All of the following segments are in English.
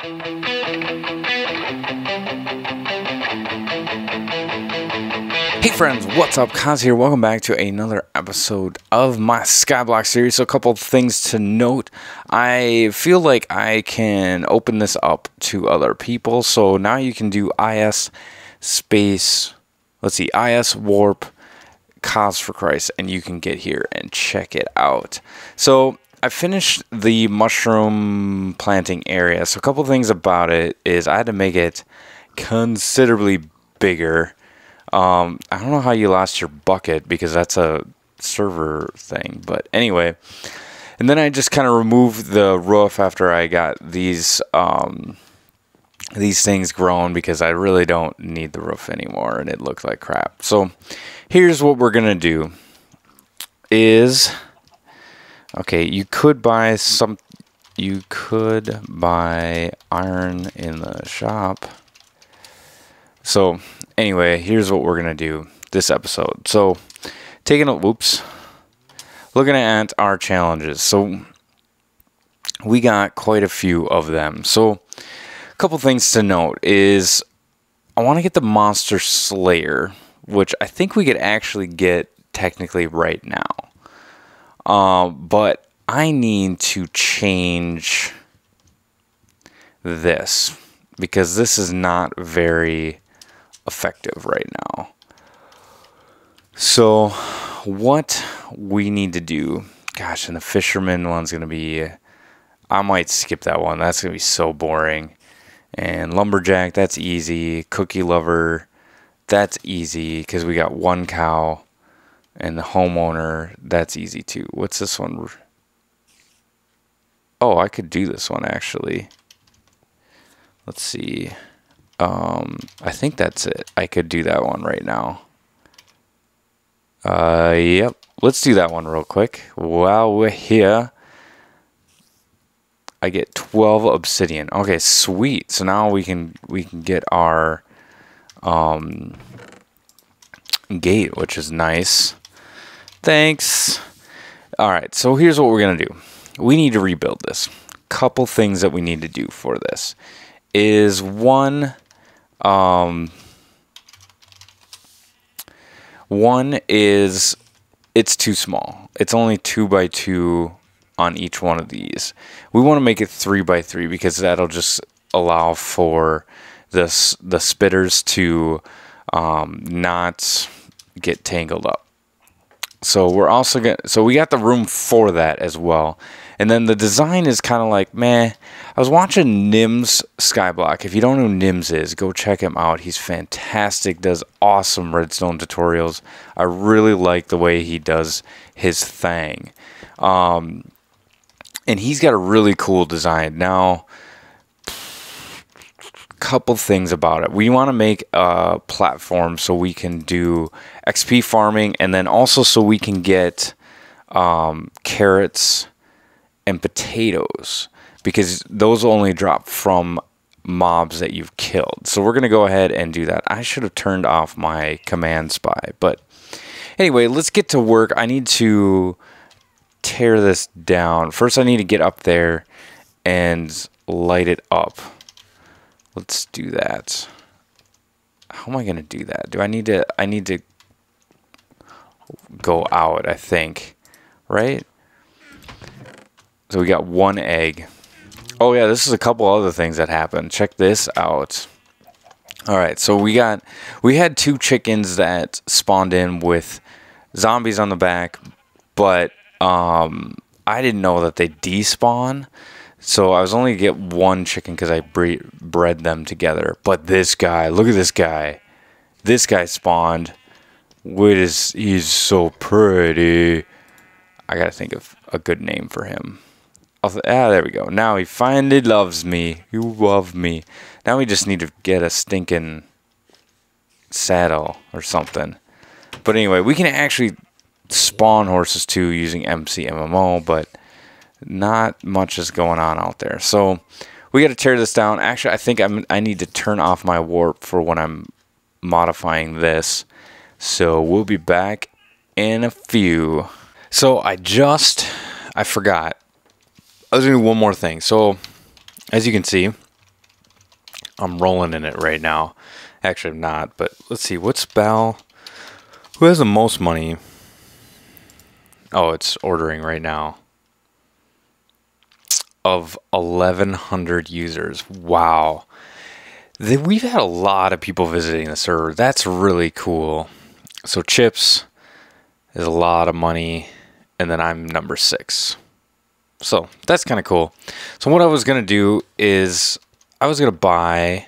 Hey friends, what's up? Kaz here. Welcome back to another episode of my Skyblock series. So a couple of things to note. I feel like I can open this up to other people. So now you can do IS space, let's see, IS warp Kaz for Christ, and you can get here and check it out. So I finished the mushroom planting area. So a couple of things about it is I had to make it considerably bigger. I don't know how you lost your bucket because that's a server thing, but anyway. And then I just kind of removed the roof after I got these things grown because I really don't need the roof anymore and it looked like crap. So here's what we're gonna do is, okay, you could buy iron in the shop. So anyway, here's what we're gonna do this episode. So looking at our challenges. So we got quite a few of them. So a couple things to note is I want to get the Monster Slayer, which I think we could actually get technically right now. But I need to change this because this is not very effective right now. So what we need to do, gosh, and the fisherman one's gonna be, I might skip that one. That's gonna be so boring. And lumberjack, that's easy. Cookie lover, that's easy because we got one cow. And the homeowner, that's easy too. What's this one? Oh, I could do this one actually. Let's see. I think that's it. I could do that one right now. Yep. Let's do that one real quick. While we're here, I get 12 obsidian. Okay, sweet. So now we can get our gate, which is nice. Thanks. All right. So here's what we're gonna do. We need to rebuild this. Couple things that we need to do for this is one is it's too small. It's only 2 by 2 on each one of these. We want to make it 3 by 3 because that'll just allow for the spitters to not get tangled up. So we're also so we got the room for that as well. And then the design is kind of like, meh. I was watching Nim's Skyblock. If you don't know who Nim's is, go check him out. He's fantastic, does awesome redstone tutorials. I really like the way he does his thing. And he's got a really cool design. Now, couple things about it. We want to make a platform so we can do XP farming, and then also so we can get carrots and potatoes, because those only drop from mobs that you've killed. So we're going to go ahead and do that. I should have turned off my command spy, but anyway, let's get to work. I need to tear this down. First, I need to get up there and light it up. Let's do that. How am I going to do that? I need to go out, I think, right? So we got 1 egg. Oh yeah, this is a couple other things that happened. Check this out. All right, so we had 2 chickens that spawned in with zombies on the back, but I didn't know that they despawn. So I was only get 1 chicken because I bred them together. But this guy, look at this guy. This guy spawned. He's so pretty. I gotta think of a good name for him. There we go. Now he finally loves me. You love me. Now we just need to get a stinking saddle or something. But anyway, we can actually spawn horses too using MCMMO, but not much is going on out there. So we got to tear this down. Actually, I think I need to turn off my warp for when I'm modifying this. So we'll be back in a few. So I forgot. I was going to do one more thing. So as you can see, I'm rolling in it right now. Actually, I'm not, but let's see. What's Bal? Who has the most money? Oh, it's ordering right now. Of 1,100 users. Wow. We've had a lot of people visiting the server. That's really cool. So Chips is a lot of money, and then I'm number 6. So that's kind of cool. So what I was going to do is I was going to buy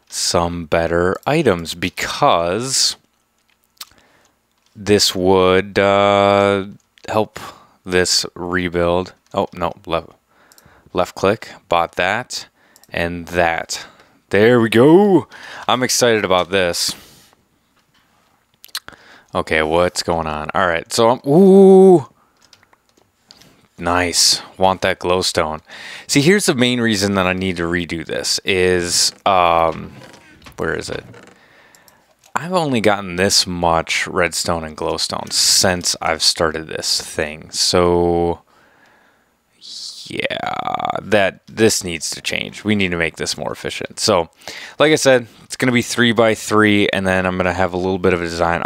some better items because this would help this rebuild. Oh, no, left click, bought that and that. There we go. I'm excited about this. Okay, what's going on? All right, so ooh, nice. Want that glowstone. See, here's the main reason that I need to redo this is, where is it? I've only gotten this much redstone and glowstone since I've started this thing. So yeah, this needs to change. We need to make this more efficient. So, like I said, it's going to be 3x3, and then I'm going to have a little bit of a design.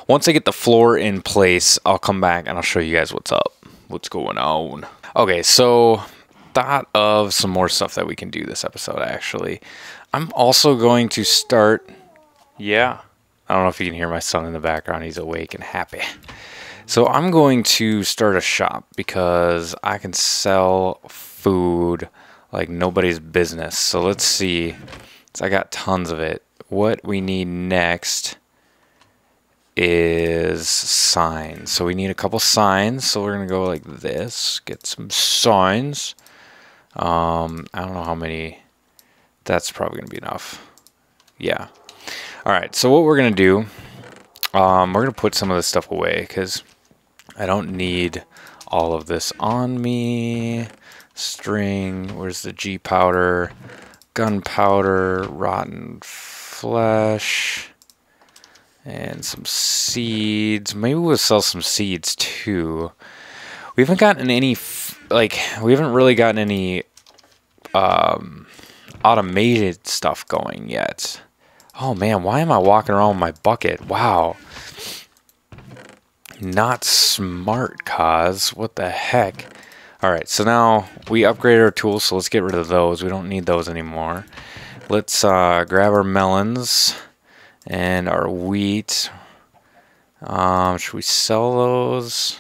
Once I get the floor in place, I'll come back and I'll show you guys what's up, what's going on. Okay, so thought of some more stuff that we can do this episode. Actually, I'm also going to start. Yeah, I don't know if you can hear my son in the background. He's awake and happy. So I'm going to start a shop because I can sell food like nobody's business. So let's see. So I got tons of it. What we need next is signs. So we need a couple signs. So we're going to go like this. Get some signs. I don't know how many. That's probably going to be enough. Yeah. All right. So what we're going to do, we're going to put some of this stuff away because I don't need all of this on me. String, where's the G powder? Gunpowder, rotten flesh, and some seeds. Maybe we'll sell some seeds too. We haven't gotten any, we haven't really gotten any automated stuff going yet. Oh man, why am I walking around with my bucket? Wow. Not smart, cause what the heck? All right, so now we upgraded our tools, so let's get rid of those. We don't need those anymore. Let's grab our melons and our wheat. Should we sell those?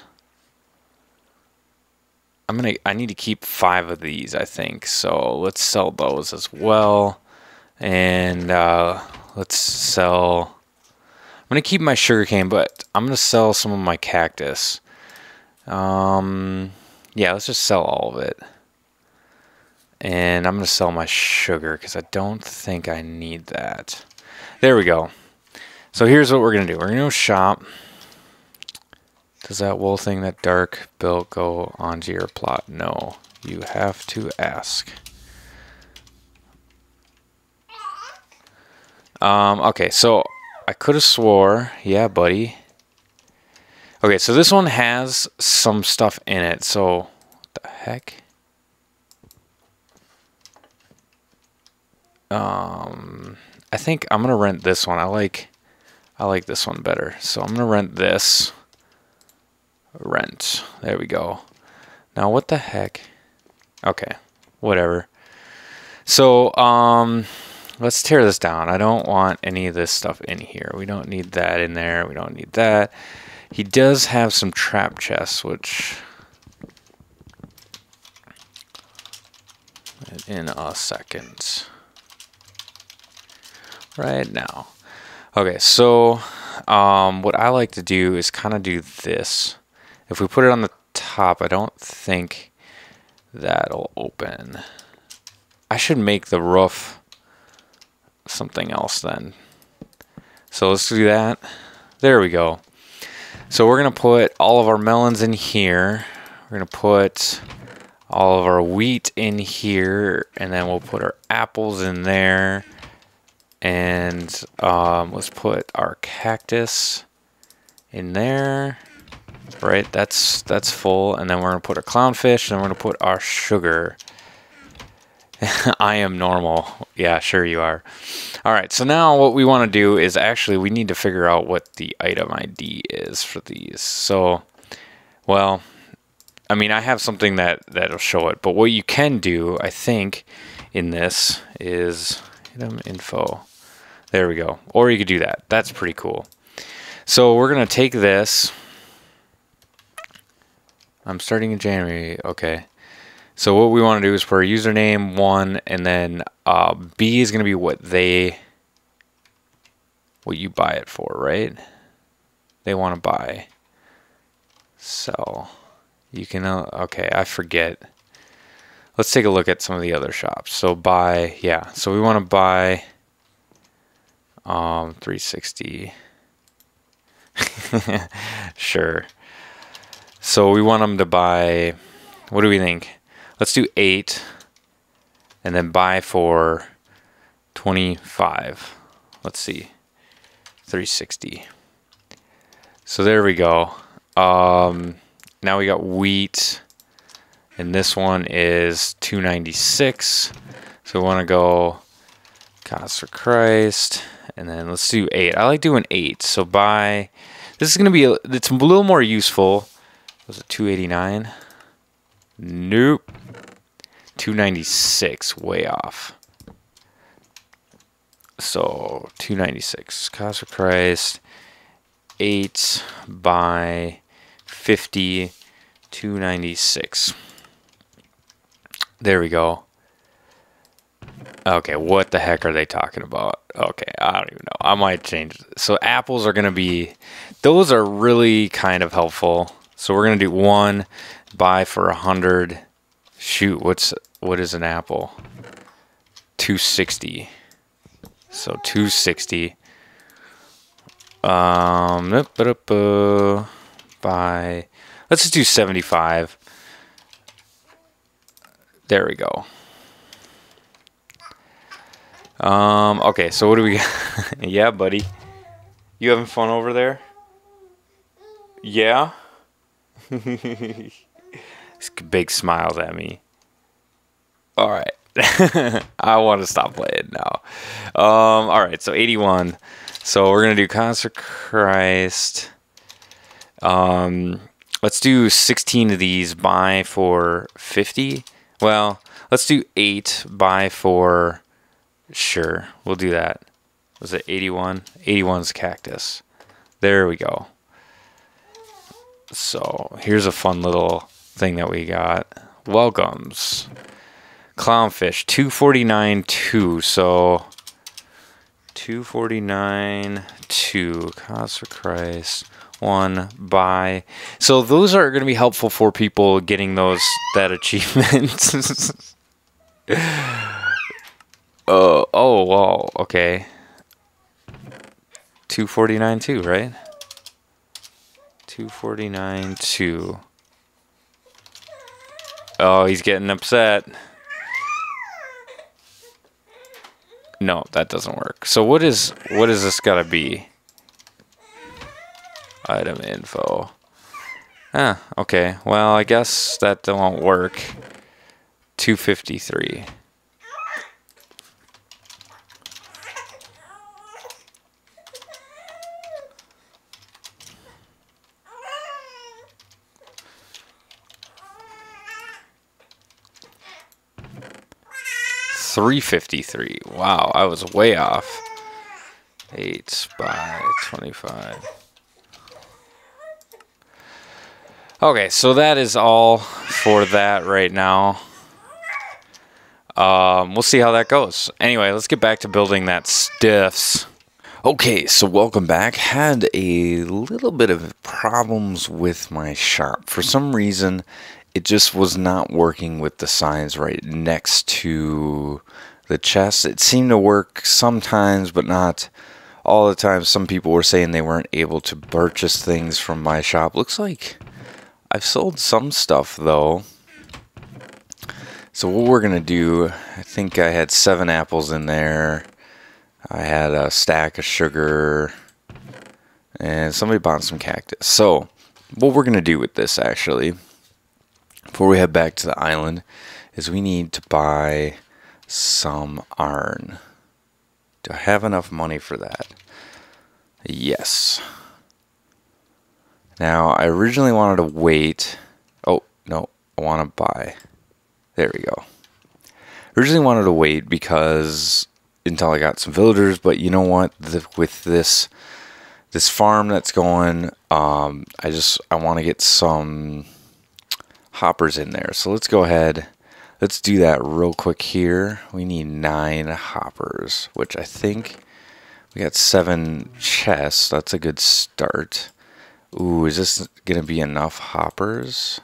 I need to keep 5 of these, I think. So let's sell those as well. And let's sell. I'm going to keep my sugarcane, but I'm going to sell some of my cactus. Yeah, let's just sell all of it. And I'm going to sell my sugar because I don't think I need that. There we go. So here's what we're going to do. We're going to go shop. Does that wool thing, that dark build, go onto your plot? No. You have to ask. Okay, so I could have swore, yeah, buddy. Okay, so this one has some stuff in it. So, what the heck? I think I'm gonna rent this one. I like this one better. So I'm gonna rent this. Rent. There we go. Now what the heck? Okay, whatever. So let's tear this down. I don't want any of this stuff in here. We don't need that in there. We don't need that. He does have some trap chests, which in a second. Right now. Okay, so what I like to do is kind of do this. If we put it on the top, I don't think that'll open. I should make the roof something else then. So let's do that. There we go. So we're going to put all of our melons in here. We're going to put all of our wheat in here. And then we'll put our apples in there. And let's put our cactus in there. Right, that's full. And then we're going to put our clownfish. And then we're going to put our sugar. I am normal. Yeah, sure you are. All right, so now what we want to do is actually we need to figure out what the item ID is for these. So, well, I mean, I have something that'll show it, but what you can do, I think, in this is item info. There we go. Or you could do that. That's pretty cool. So we're going to take this. I'm starting in January. Okay. So what we want to do is for username 1, and then B is going to be what you buy it for, right? They want to buy. So you can, okay, I forget. Let's take a look at some of the other shops. So buy, yeah. So we want to buy 360. Sure. So we want them to buy, what do we think? Let's do 8 and then buy for 25. Let's see. 360. So there we go. Now we got wheat, and this one is 296. So we want to go cost for Christ, and then let's do 8. I like doing 8. So buy. This is going to be it's a little more useful. Was it 289? Nope. 296, way off. So 296 cost for Christ. 8 by 50, 296. There we go. Okay, what the heck are they talking about? Okay, I don't even know. I might change it. So apples are going to be, those are really kind of helpful. So we're going to do 1, buy for 100. Shoot, what is an apple? 260. So 260. Buy. Let's just do 75. There we go. Okay, so what do we got? Yeah, buddy. You having fun over there? Yeah? Big smiles at me. Alright. I want to stop playing now. Alright, so 81. So we're going to do Concert Christ. Let's do 16 of these, buy for 50. Well, let's do 8, buy for, sure, we'll do that. Was it 81? 81's cactus. There we go. So here's a fun little thing that we got. Welcomes. Clownfish, 249.2. So 249.2. Cost for Christ. 1 buy. So those are going to be helpful for people getting that achievement. Oh, wow. Okay. 249.2, right? 249.2. Oh, he's getting upset. No, that doesn't work. So what is this gotta be? Item info. Ah, okay. Well, I guess that won't work. 253. $353. Wow, I was way off. 8 by 25. Okay, so that is all for that right now. We'll see how that goes. Anyway, let's get back to building that stiffs. Okay, so welcome back. Had a little bit of problems with my shop. For some reason, it just was not working with the signs right next to the chest. It seemed to work sometimes, but not all the time. Some people were saying they weren't able to purchase things from my shop. Looks like I've sold some stuff, though. So what we're going to do, I think I had 7 apples in there. I had a stack of sugar, and somebody bought some cactus. So what we're going to do with this, actually, before we head back to the island, is we need to buy some iron. Do I have enough money for that? Yes. Now, I originally wanted to wait. Oh, no, I want to buy. There we go. Originally wanted to wait because until I got some villagers, but you know what? With this farm that's going, I want to get some hoppers in there. So let's go ahead. Let's do that real quick here. We need 9 hoppers, which I think we got 7 chests. That's a good start. Ooh, is this gonna be enough hoppers?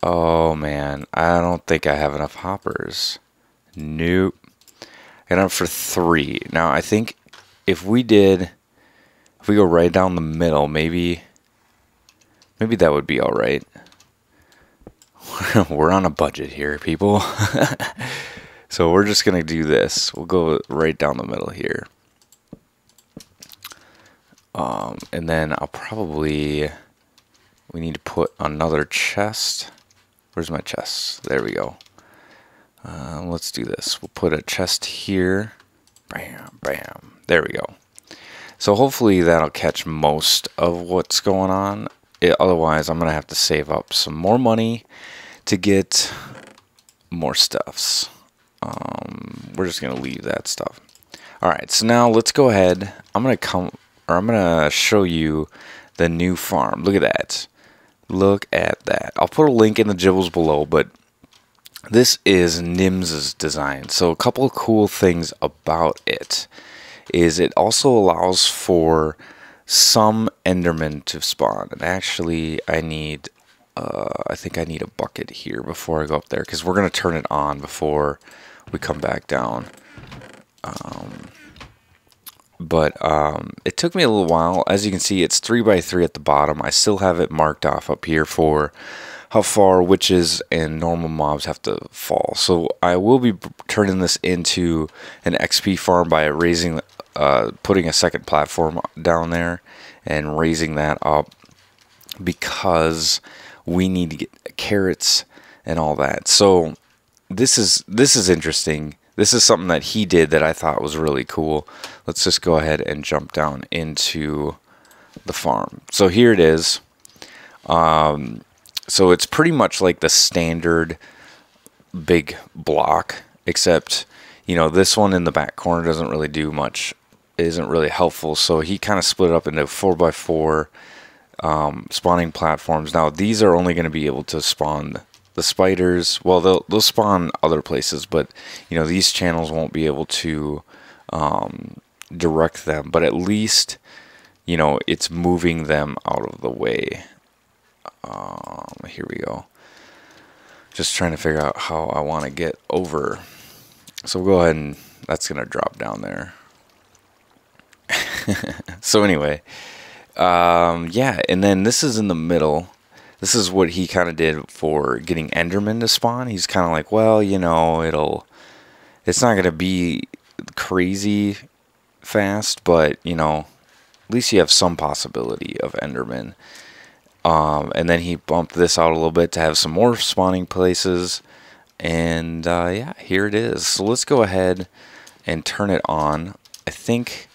Oh man, I don't think I have enough hoppers. Nope. I got enough for 3. Now I think if we go right down the middle, maybe that would be all right. We're on a budget here, people. So we're just gonna do this. We'll go right down the middle here. And then we need to put another chest. Where's my chest? There we go. Let's do this. We'll put a chest here. Bam, bam. There we go. So hopefully that'll catch most of what's going on. Otherwise, I'm going to have to save up some more money to get more stuffs. We're just going to leave that stuff. Alright, so now let's go ahead. I'm going to show you the new farm. Look at that. Look at that. I'll put a link in the gibbles below, but this is Nim's design. So a couple of cool things about it is it also allows for some Endermen to spawn. And actually, I think I need a bucket here before I go up there, because we're going to turn it on before we come back down. But it took me a little while. As you can see, it's 3x3 at the bottom. I still have it marked off up here for how far witches and normal mobs have to fall. So I will be turning this into an XP farm by putting a second platform down there and raising that up, because we need to get carrots and all that. So this is interesting. This is something that he did that I thought was really cool. Let's just go ahead and jump down into the farm. So here it is. So it's pretty much like the standard big block, except, you know, this one in the back corner doesn't really do much, isn't really helpful. So he kind of split it up into 4x4 spawning platforms. Now these are only going to be able to spawn the spiders. Well, they'll spawn other places, but you know, these channels won't be able to direct them, but at least, you know, it's moving them out of the way. Here we go. Just trying to figure out how I want to get over. So we'll go ahead and that's gonna drop down there. So anyway, yeah, and then this is in the middle. This is what he kind of did for getting Enderman to spawn. He's kind of like, well, you know, it's not going to be crazy fast, but, you know, at least you have some possibility of Enderman. And then he bumped this out a little bit to have some more spawning places. And, yeah, here it is. So let's go ahead and turn it on. I think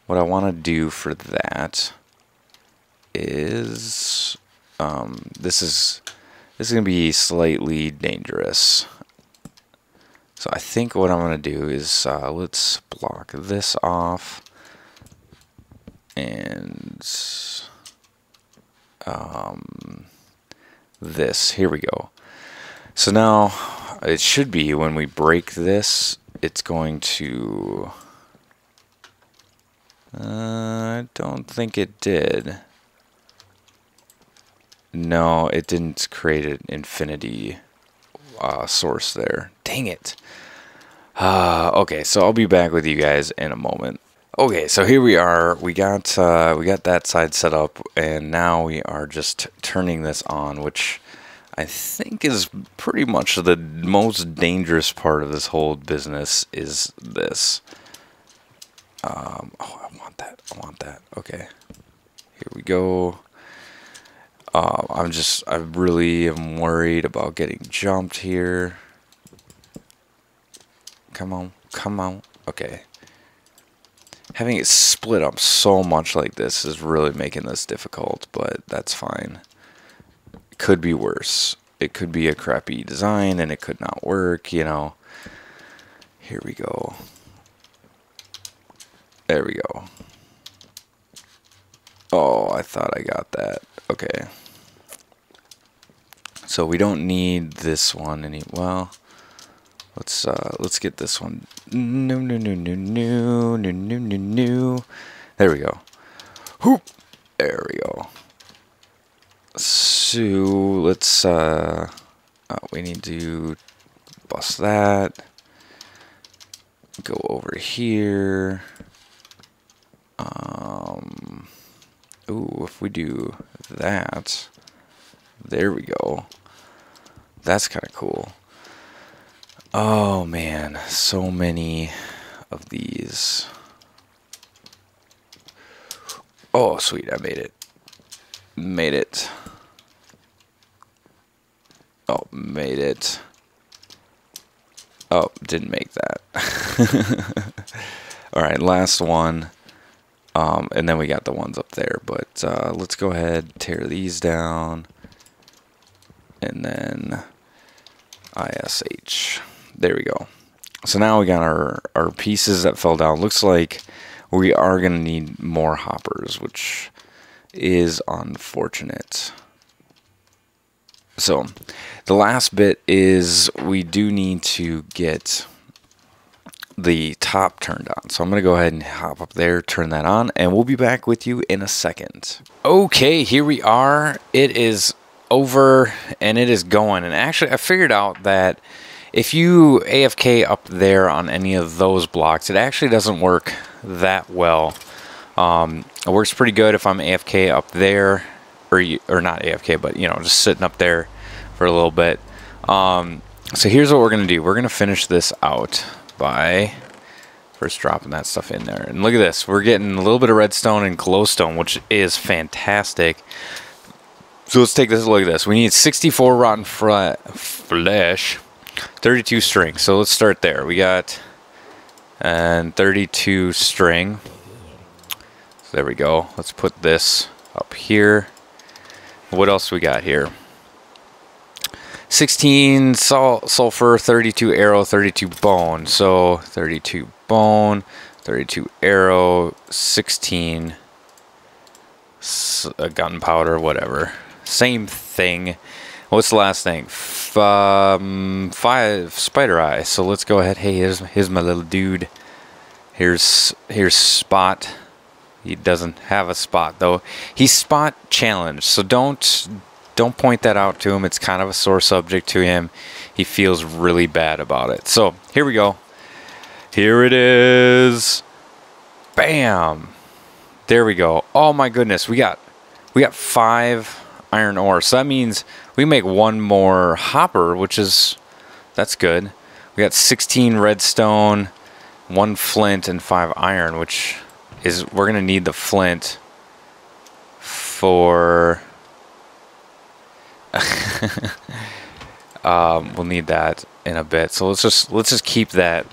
what I want to do for that is... this is going to be slightly dangerous. So I think what I'm going to do is let's block this off, and this, here we go. So now it should be, when we break this, it's going to, I don't think it did. No, it didn't create an infinity source there. Dang it. Okay, so I'll be back with you guys in a moment. Okay, so here we are. We got that side set up, and now we are just turning this on, which I think is pretty much the most dangerous part of this whole business is this. Oh, I want that. I want that. Okay. Here we go. I really am worried about getting jumped here. come on, come on. Okay. Having it split up so much like this is really making this difficult, but that's fine. It could be worse. It could be a crappy design and it could not work, you know. Here we go. There we go. Oh, I thought I got that. Okay. So we don't need this one any. Well, let's get this one. No. There we go. Whoop. There we go. So let's we need to bust that. Go over here. Ooh, if we do that, there we go. That's kind of cool. Oh man, so many of these. Oh, sweet, I made it. Made it. Oh, made it. Oh, didn't make that. Alright, last one. And then we got the ones up there. But let's go ahead, tear these down. And then ISH. There we go. So now we got our pieces that fell down. Looks like we are going to need more hoppers, which is unfortunate. So the last bit is we do need to get the top turned on. So I'm going to go ahead and hop up there, turn that on, and we'll be back with you in a second. Okay, here we are. It is over and it is going. And actually I figured out that if you AFK up there on any of those blocks, it actually doesn't work that well. It works pretty good if I'm AFK up there, or not AFK, but you know, just sitting up there for a little bit. So here's what we're gonna do. We're gonna finish this out by first dropping that stuff in there. And look at this, we're getting a little bit of redstone and glowstone, which is fantastic. So let's take this look at this. We need 64 rotten flesh, 32 string. So let's start there. We got 32 string. So there we go. Let's put this up here. What else we got here? 16 sulfur, 32 arrow, 32 bone. So 32 bone, 32 arrow, 16 gunpowder, whatever. Same thing. What's the last thing? 5 spider eye. So let's go ahead. Hey, here's my little dude. Here's Spot. He doesn't have a spot though. He's spot challenged. So don't point that out to him. It's kind of a sore subject to him. He feels really bad about it. So here we go. Here it is. Bam. There we go. Oh my goodness. We got 5 iron ore. So that means we make one more hopper, that's good. We got 16 redstone, 1 flint, and 5 iron, which is, we're gonna need the flint for we'll need that in a bit. So let's just keep that.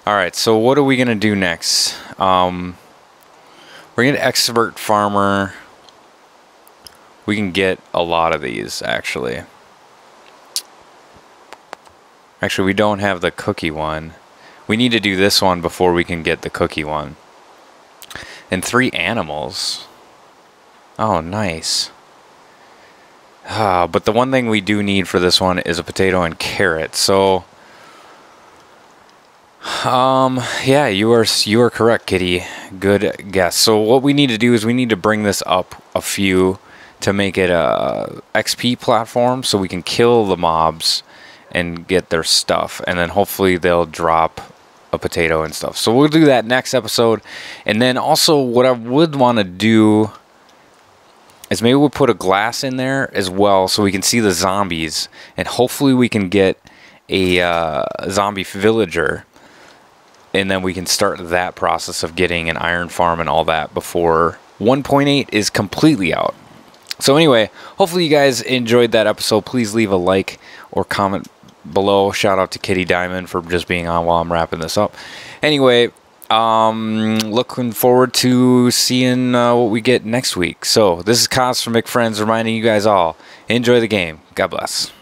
All right, so what are we gonna do next? We're gonna expert farmer. We can get a lot of these actually. Actually, we don't have the cookie one. We need to do this one before we can get the cookie one. And 3 animals. Oh, nice. But the one thing we do need for this one is a potato and carrot. So, yeah, you are correct, Kitty. Good guess. So what we need to do is we need to bring this up a few to make it a XP platform, so we can kill the mobs and get their stuff, and then hopefully they'll drop a potato and stuff. So we'll do that next episode. And then also what I would want to do is maybe we'll put a glass in there as well so we can see the zombies, and hopefully we can get a zombie villager, and then we can start that process of getting an iron farm and all that before 1.8 is completely out. So anyway, hopefully you guys enjoyed that episode. Please leave a like or comment below. Shout out to Kitty Diamond for just being on while I'm wrapping this up. Anyway, looking forward to seeing what we get next week. So this is Cos from McFriends reminding you guys all, enjoy the game. God bless.